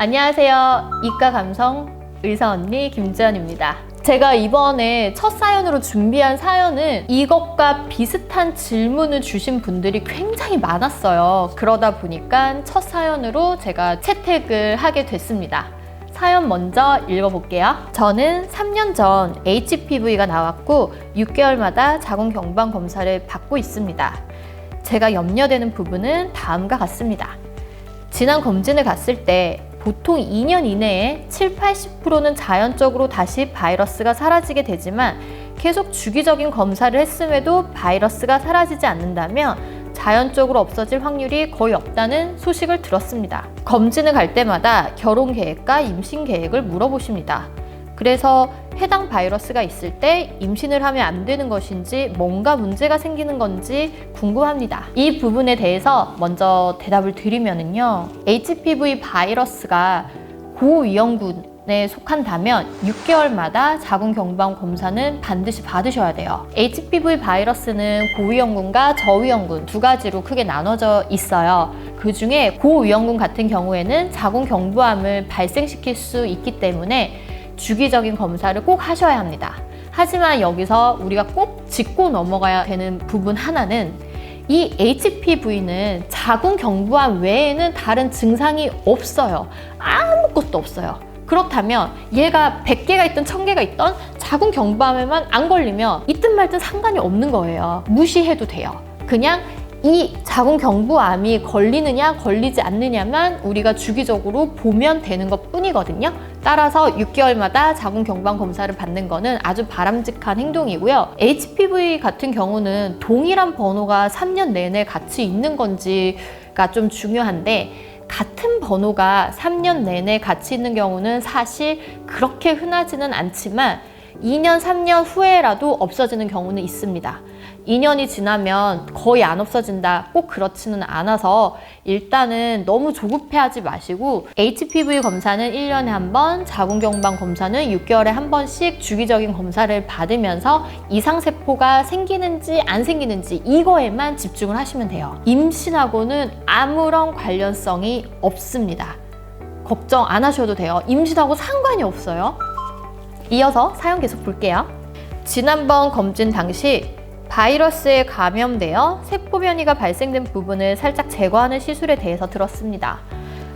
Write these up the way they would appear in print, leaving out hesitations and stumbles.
안녕하세요. 이과 감성 의사 언니 김지연입니다. 제가 이번에 첫 사연으로 준비한 사연은 이것과 비슷한 질문을 주신 분들이 굉장히 많았어요. 그러다 보니까 첫 사연으로 제가 채택을 하게 됐습니다. 사연 먼저 읽어볼게요. 저는 3년 전 HPV가 나왔고 6개월마다 자궁 경부암 검사를 받고 있습니다. 제가 염려되는 부분은 다음과 같습니다. 지난 검진을 갔을 때 보통 2년 이내에 70~80%는 자연적으로 다시 바이러스가 사라지게 되지만 계속 주기적인 검사를 했음에도 바이러스가 사라지지 않는다면 자연적으로 없어질 확률이 거의 없다는 소식을 들었습니다. 검진을 갈 때마다 결혼 계획과 임신 계획을 물어보십니다. 그래서 해당 바이러스가 있을 때 임신을 하면 안 되는 것인지 뭔가 문제가 생기는 건지 궁금합니다. 이 부분에 대해서 먼저 대답을 드리면요. HPV 바이러스가 고위험군에 속한다면 6개월마다 자궁 경부암 검사는 반드시 받으셔야 돼요. HPV 바이러스는 고위험군과 저위험군 두 가지로 크게 나눠져 있어요. 그 중에 고위험군 같은 경우에는 자궁 경부암을 발생시킬 수 있기 때문에 주기적인 검사를 꼭 하셔야 합니다. 하지만 여기서 우리가 꼭 짚고 넘어가야 되는 부분 하나는 이 HPV는 자궁 경부암 외에는 다른 증상이 없어요. 아무것도 없어요. 그렇다면 얘가 100개가 있든 1000개가 있던 자궁 경부암에만 안 걸리면 있든 말든 상관이 없는 거예요. 무시해도 돼요. 그냥 이 자궁 경부암이 걸리느냐 걸리지 않느냐만 우리가 주기적으로 보면 되는 것 뿐이거든요. 따라서 6개월마다 자궁 경부암 검사를 받는 거는 아주 바람직한 행동이고요. HPV 같은 경우는 동일한 번호가 3년 내내 같이 있는 건지가 좀 중요한데 같은 번호가 3년 내내 같이 있는 경우는 사실 그렇게 흔하지는 않지만 2년, 3년 후에라도 없어지는 경우는 있습니다. 2년이 지나면 거의 안 없어진다. 꼭 그렇지는 않아서 일단은 너무 조급해하지 마시고 HPV 검사는 1년에 한 번, 자궁 경부암 검사는 6개월에 한 번씩 주기적인 검사를 받으면서 이상세포가 생기는지 안 생기는지 이거에만 집중을 하시면 돼요. 임신하고는 아무런 관련성이 없습니다. 걱정 안 하셔도 돼요. 임신하고 상관이 없어요. 이어서 사연 계속 볼게요. 지난번 검진 당시 바이러스에 감염되어 세포 변이가 발생된 부분을 살짝 제거하는 시술에 대해서 들었습니다.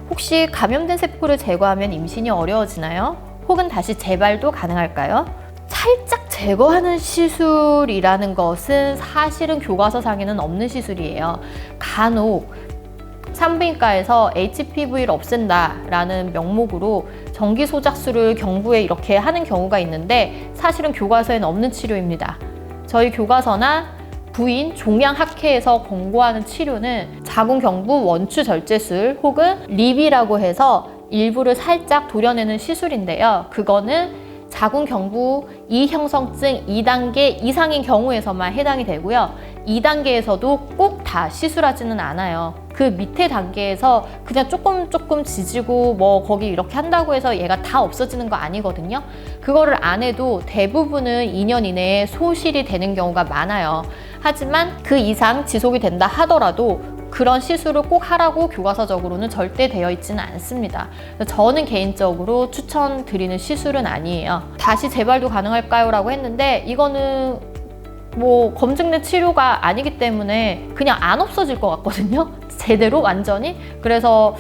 혹시 감염된 세포를 제거하면 임신이 어려워지나요? 혹은 다시 재발도 가능할까요? 살짝 제거하는 시술이라는 것은 사실은 교과서상에는 없는 시술이에요. 간혹 산부인과에서 HPV를 없앤다라는 명목으로 전기소작술을 경부에 이렇게 하는 경우가 있는데 사실은 교과서에는 없는 치료입니다. 저희 교과서나 부인 종양학회에서 권고하는 치료는 자궁 경부 원추 절제술 혹은 립이라고 해서 일부를 살짝 도려내는 시술인데요. 그거는 자궁 경부 이형성증 2단계 이상인 경우에서만 해당이 되고요. 2단계에서도 꼭 다 시술하지는 않아요. 그 밑에 단계에서 그냥 조금 지지고 뭐 거기 이렇게 한다고 해서 얘가 다 없어지는 거 아니거든요. 그거를 안 해도 대부분은 2년 이내에 소실이 되는 경우가 많아요. 하지만 그 이상 지속이 된다 하더라도 그런 시술을 꼭 하라고 교과서적으로는 절대 되어 있지는 않습니다. 저는 개인적으로 추천드리는 시술은 아니에요. 다시 재발도 가능할까요? 라고 했는데 이거는 뭐 검증된 치료가 아니기 때문에 그냥 안 없어질 것 같거든요. 제대로 완전히. 그래서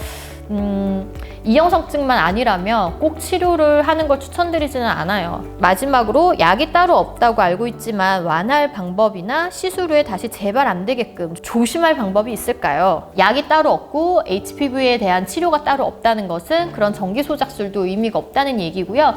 이형성증만 아니라면 꼭 치료를 하는 걸 추천드리지는 않아요. 마지막으로 약이 따로 없다고 알고 있지만 완화할 방법이나 시술 후에 다시 재발 안 되게끔 조심할 방법이 있을까요? 약이 따로 없고 HPV에 대한 치료가 따로 없다는 것은 그런 전기소작술도 의미가 없다는 얘기고요.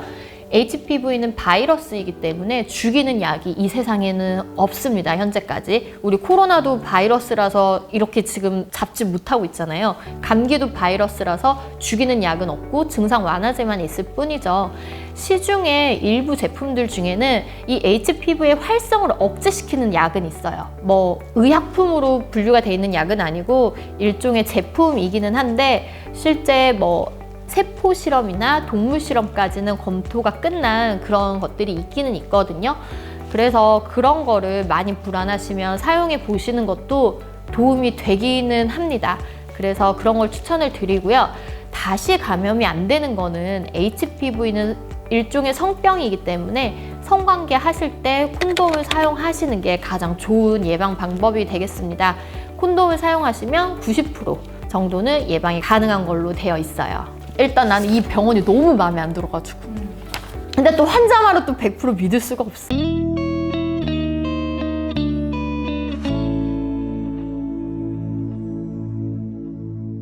HPV는 바이러스이기 때문에 죽이는 약이 이 세상에는 없습니다. 현재까지. 우리 코로나도 바이러스라서 이렇게 지금 잡지 못하고 있잖아요. 감기도 바이러스라서 죽이는 약은 없고 증상 완화제만 있을 뿐이죠. 시중에 일부 제품들 중에는 이 HPV의 활성을 억제시키는 약은 있어요. 뭐 의약품으로 분류가 되어 있는 약은 아니고 일종의 제품이기는 한데 실제 뭐 세포 실험이나 동물 실험까지는 검토가 끝난 그런 것들이 있기는 있거든요. 그래서 그런 거를 많이 불안하시면 사용해 보시는 것도 도움이 되기는 합니다. 그래서 그런 걸 추천을 드리고요. 다시 감염이 안 되는 거는 HPV는 일종의 성병이기 때문에 성관계 하실 때 콘돔을 사용하시는 게 가장 좋은 예방 방법이 되겠습니다. 콘돔을 사용하시면 90% 정도는 예방이 가능한 걸로 되어 있어요. 일단 나는 이 병원이 너무 마음에 안 들어가지고. 근데 또 환자말은 또 100% 믿을 수가 없어.